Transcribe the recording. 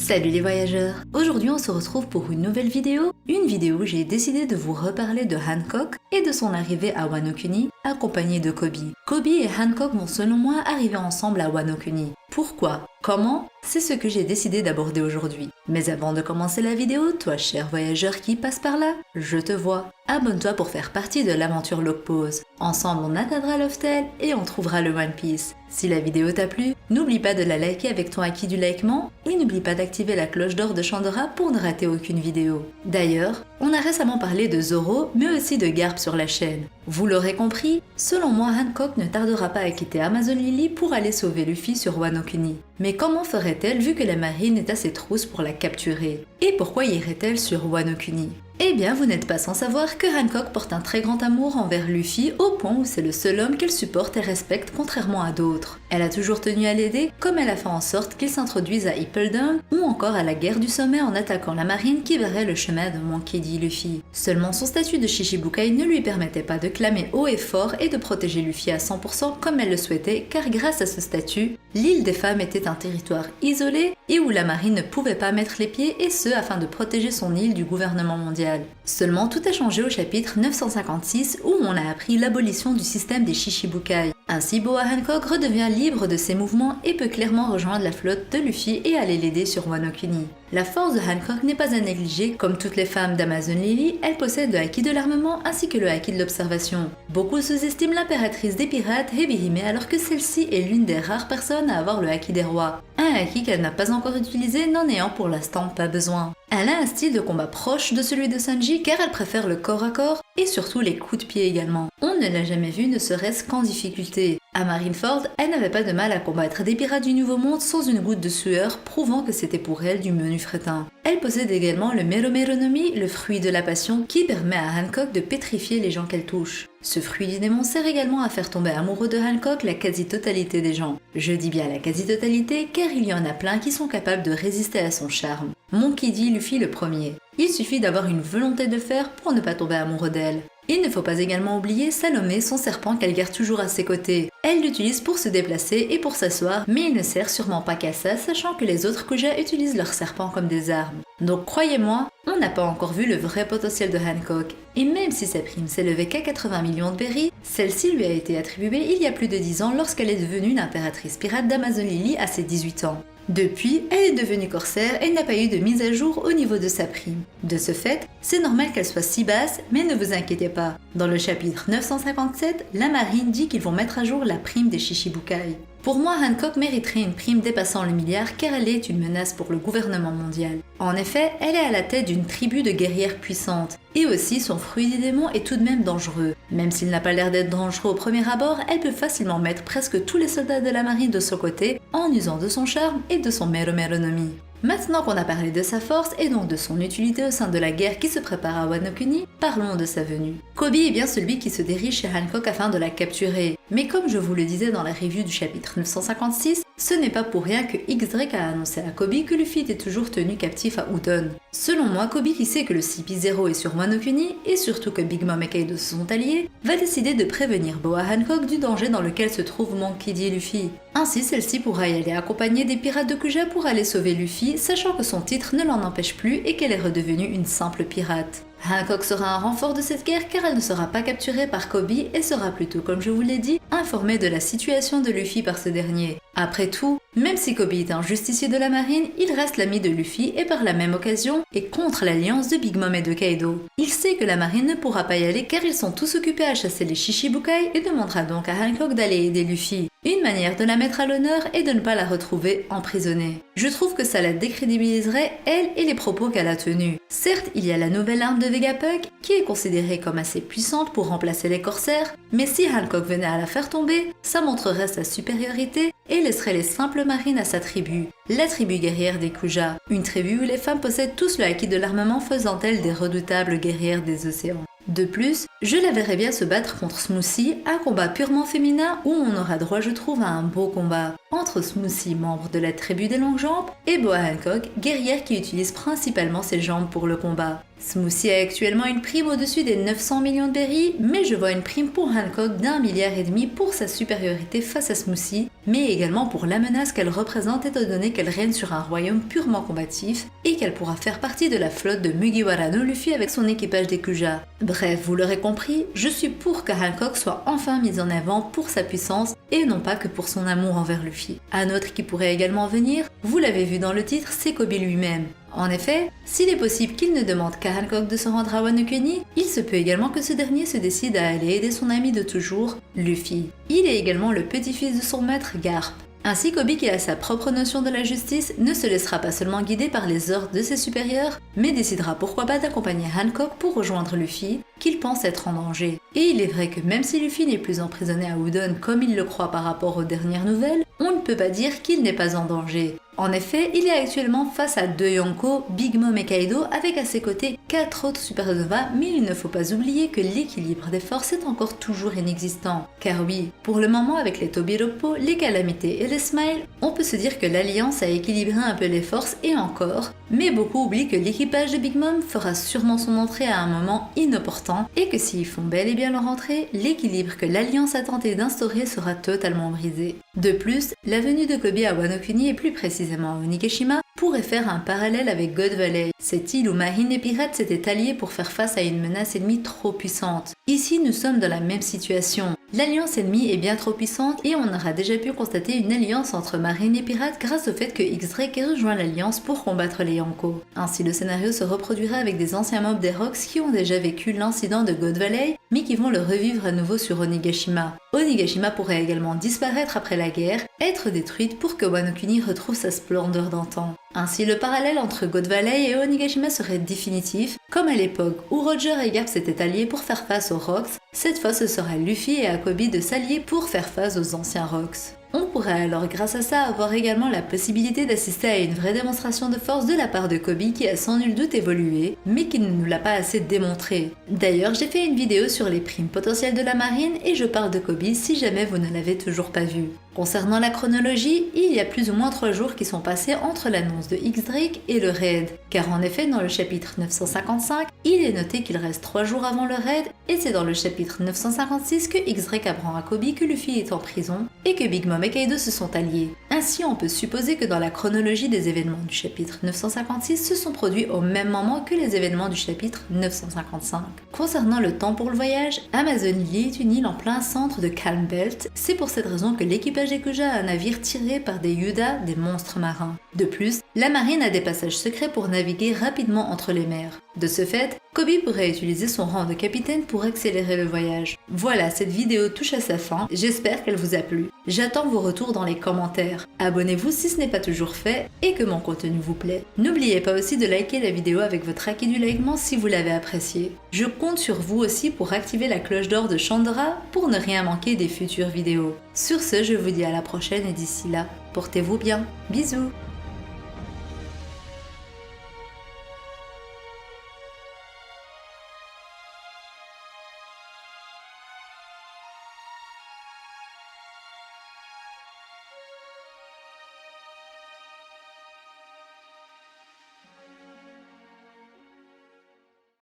Salut les voyageurs! Aujourd'hui on se retrouve pour une nouvelle vidéo où j'ai décidé de vous reparler de Hancock et de son arrivée à Wano Kuni accompagné de Koby. Koby et Hancock vont selon moi arriver ensemble à Wano Kuni. Pourquoi? Comment? C'est ce que j'ai décidé d'aborder aujourd'hui. Mais avant de commencer la vidéo, toi cher voyageur qui passe par là, je te vois. Abonne-toi pour faire partie de l'aventure Log Pause. Ensemble on atteindra l'Oftel et on trouvera le One Piece. Si la vidéo t'a plu, n'oublie pas de la liker avec ton acquis du likement et n'oublie pas d'activer la cloche d'or de Chandora pour ne rater aucune vidéo. D'ailleurs, on a récemment parlé de Zoro mais aussi de Garp sur la chaîne. Vous l'aurez compris, selon moi Hancock ne tardera pas à quitter Amazon Lily pour aller sauver Luffy sur Wano Kuni. Mais comment ferait-elle vu que la marine est à ses trousses pour la capturer? Et pourquoi irait-elle sur Wano Kuni? Eh bien, vous n'êtes pas sans savoir que Hancock porte un très grand amour envers Luffy au point où c'est le seul homme qu'elle supporte et respecte contrairement à d'autres. Elle a toujours tenu à l'aider, comme elle a fait en sorte qu'il s'introduise à Hippledon ou encore à la guerre du sommet en attaquant la marine qui verrait le chemin de Monkey D. Luffy. Seulement son statut de Shichibukai ne lui permettait pas de clamer haut et fort et de protéger Luffy à 100% comme elle le souhaitait, car grâce à ce statut, l'île des femmes était un territoire isolé et où la marine ne pouvait pas mettre les pieds, et ce afin de protéger son île du gouvernement mondial. Seulement tout a changé au chapitre 956 où on a appris l'abolition du système des Shichibukai. Ainsi Boa Hancock redevient libre de ses mouvements et peut clairement rejoindre la flotte de Luffy et aller l'aider sur Wano Kuni. La force de Hancock n'est pas à négliger, comme toutes les femmes d'Amazon Lily, elle possède le haki de l'armement ainsi que le haki de l'observation. Beaucoup sous-estiment l'impératrice des pirates Hebihime alors que celle-ci est l'une des rares personnes à avoir le haki des rois. Un haki qu'elle n'a pas encore utilisé, n'en ayant pour l'instant pas besoin. Elle a un style de combat proche de celui de Sanji car elle préfère le corps à corps et surtout les coups de pied également. On ne l'a jamais vue ne serait-ce qu'en difficulté. À Marineford, elle n'avait pas de mal à combattre des pirates du Nouveau Monde sans une goutte de sueur, prouvant que c'était pour elle du menu fretin. Elle possède également le Meromeronomi, le fruit de la passion, qui permet à Hancock de pétrifier les gens qu'elle touche. Ce fruit du démon sert également à faire tomber amoureux de Hancock la quasi-totalité des gens. Je dis bien la quasi-totalité car il y en a plein qui sont capables de résister à son charme. Monkey D. Luffy le premier. Il suffit d'avoir une volonté de fer pour ne pas tomber amoureux d'elle. Il ne faut pas également oublier Salomé, son serpent qu'elle garde toujours à ses côtés. Elle l'utilise pour se déplacer et pour s'asseoir, mais il ne sert sûrement pas qu'à ça, sachant que les autres Kuja utilisent leurs serpents comme des armes. Donc croyez-moi, on n'a pas encore vu le vrai potentiel de Hancock. Et même si sa prime s'élevait qu'à 80 millions de berries, celle-ci lui a été attribuée il y a plus de 10 ans lorsqu'elle est devenue l'impératrice pirate d'Amazon Lily à ses 18 ans. Depuis, elle est devenue corsaire et n'a pas eu de mise à jour au niveau de sa prime. De ce fait, c'est normal qu'elle soit si basse, mais ne vous inquiétez pas. Dans le chapitre 957, la marine dit qu'ils vont mettre à jour la prime des Shichibukai. Pour moi, Hancock mériterait une prime dépassant le milliard car elle est une menace pour le gouvernement mondial. En effet, elle est à la tête d'une tribu de guerrières puissantes. Et aussi, son fruit des démons est tout de même dangereux. Même s'il n'a pas l'air d'être dangereux au premier abord, elle peut facilement mettre presque tous les soldats de la marine de son côté en usant de son charme et de son Meromeronomi. Maintenant qu'on a parlé de sa force et donc de son utilité au sein de la guerre qui se prépare à Wano Kuni, parlons de sa venue. Koby est bien celui qui se dirige chez Hancock afin de la capturer, mais comme je vous le disais dans la review du chapitre 956, ce n'est pas pour rien que X-Drake a annoncé à Koby que Luffy était toujours tenu captif à Udon. Selon moi, Koby qui sait que le CP0 est sur Wano Kuni, et surtout que Big Mom et Kaido se sont alliés, va décider de prévenir Boa Hancock du danger dans lequel se trouve Monkey D. Luffy. Ainsi, celle-ci pourra y aller accompagnée des pirates de Kuja pour aller sauver Luffy, sachant que son titre ne l'en empêche plus et qu'elle est redevenue une simple pirate. Hancock sera un renfort de cette guerre car elle ne sera pas capturée par Koby et sera plutôt, comme je vous l'ai dit, informée de la situation de Luffy par ce dernier. Après tout, même si Koby est un justicier de la marine, il reste l'ami de Luffy et par la même occasion est contre l'alliance de Big Mom et de Kaido. Il sait que la marine ne pourra pas y aller car ils sont tous occupés à chasser les Shichibukai et demandera donc à Hancock d'aller aider Luffy. Une manière de la mettre à l'honneur est de ne pas la retrouver emprisonnée. Je trouve que ça la décrédibiliserait, elle et les propos qu'elle a tenus. Certes, il y a la nouvelle arme de Vegapunk, qui est considérée comme assez puissante pour remplacer les corsaires, mais si Hancock venait à la faire tomber, ça montrerait sa supériorité et laisserait les simples marines à sa tribu, la tribu guerrière des Kuja, une tribu où les femmes possèdent tous le haki de l'armement faisant d'elles des redoutables guerrières des océans. De plus, je la verrais bien se battre contre Smoothie, un combat purement féminin où on aura droit je trouve à un beau combat entre Smoothie, membre de la tribu des longues jambes, et Boa Hancock, guerrière qui utilise principalement ses jambes pour le combat. Smoothie a actuellement une prime au-dessus des 900 millions de berries, mais je vois une prime pour Hancock d'1,5 milliard pour sa supériorité face à Smoothie, mais également pour la menace qu'elle représente étant donné qu'elle règne sur un royaume purement combatif et qu'elle pourra faire partie de la flotte de Mugiwara no Luffy avec son équipage des Kuja. Bref, vous l'aurez compris, je suis pour que Hancock soit enfin mise en avant pour sa puissance et non pas que pour son amour envers Luffy. Un autre qui pourrait également venir, vous l'avez vu dans le titre, c'est Koby lui-même. En effet, s'il est possible qu'il ne demande qu'à Hancock de se rendre à Wano Kuni, il se peut également que ce dernier se décide à aller aider son ami de toujours, Luffy. Il est également le petit-fils de son maître Garp. Ainsi, Koby, qui a sa propre notion de la justice, ne se laissera pas seulement guider par les ordres de ses supérieurs, mais décidera pourquoi pas d'accompagner Hancock pour rejoindre Luffy, qu'il pense être en danger. Et il est vrai que même si Luffy n'est plus emprisonné à Udon comme il le croit par rapport aux dernières nouvelles, on ne peut pas dire qu'il n'est pas en danger. En effet, il est actuellement face à 2 Yonko, Big Mom et Kaido, avec à ses côtés 4 autres supernovas, mais il ne faut pas oublier que l'équilibre des forces est encore toujours inexistant. Car oui, pour le moment avec les Tobiroppo, les Calamités et les Smile, on peut se dire que l'Alliance a équilibré un peu les forces et encore, mais beaucoup oublient que l'équipage de Big Mom fera sûrement son entrée à un moment inopportun et que s'ils font bel et bien leur entrée, l'équilibre que l'Alliance a tenté d'instaurer sera totalement brisé. De plus, la venue de Koby à Wano Kuni et plus précisément à Onigashima pourrait faire un parallèle avec God Valley, cette île où marine et pirates s'étaient alliés pour faire face à une menace ennemie trop puissante. Ici, nous sommes dans la même situation. L'alliance ennemie est bien trop puissante et on aura déjà pu constater une alliance entre marine et pirates grâce au fait que X-Drake ait rejoint l'alliance pour combattre les Yonko. Ainsi, le scénario se reproduira avec des anciens mobs des Rocks qui ont déjà vécu l'incident de God Valley, mais qui vont le revivre à nouveau sur Onigashima. Onigashima pourrait également disparaître après la guerre, être détruite pour que Wano Kuni retrouve sa splendeur d'antan. Ainsi, le parallèle entre God Valley et Onigashima serait définitif, comme à l'époque où Roger et Garp s'étaient alliés pour faire face aux Rocks, cette fois ce sera Luffy et Koby de s'allier pour faire face aux anciens Rocks. On pourrait alors grâce à ça avoir également la possibilité d'assister à une vraie démonstration de force de la part de Koby qui a sans nul doute évolué, mais qui ne nous l'a pas assez démontré. D'ailleurs, j'ai fait une vidéo sur les primes potentielles de la marine et je parle de Koby si jamais vous ne l'avez toujours pas vue. Concernant la chronologie, il y a plus ou moins 3 jours qui sont passés entre l'annonce de X-Drake et le raid, car en effet dans le chapitre 955, il est noté qu'il reste 3 jours avant le raid, et c'est dans le chapitre 956 que X-Drake apprend à Koby que Luffy est en prison, et que Big Mom et Kaido se sont alliés. Ainsi on peut supposer que dans la chronologie des événements du chapitre 956 se sont produits au même moment que les événements du chapitre 955. Concernant le temps pour le voyage, Amazon Lily est une île en plein centre de Calm Belt, c'est pour cette raison que l'équipage des Kuja a un navire tiré par des Yuda, des monstres marins. De plus, la marine a des passages secrets pour naviguer rapidement entre les mers. De ce fait, Koby pourrait utiliser son rang de capitaine pour accélérer le voyage. Voilà, cette vidéo touche à sa fin, j'espère qu'elle vous a plu. J'attends vos retours dans les commentaires. Abonnez-vous si ce n'est pas toujours fait et que mon contenu vous plaît. N'oubliez pas aussi de liker la vidéo avec votre acquis du likement si vous l'avez apprécié. Je compte sur vous aussi pour activer la cloche d'or de Chandra pour ne rien manquer des futures vidéos. Sur ce, je vous dis à la prochaine et d'ici là, portez-vous bien. Bisous!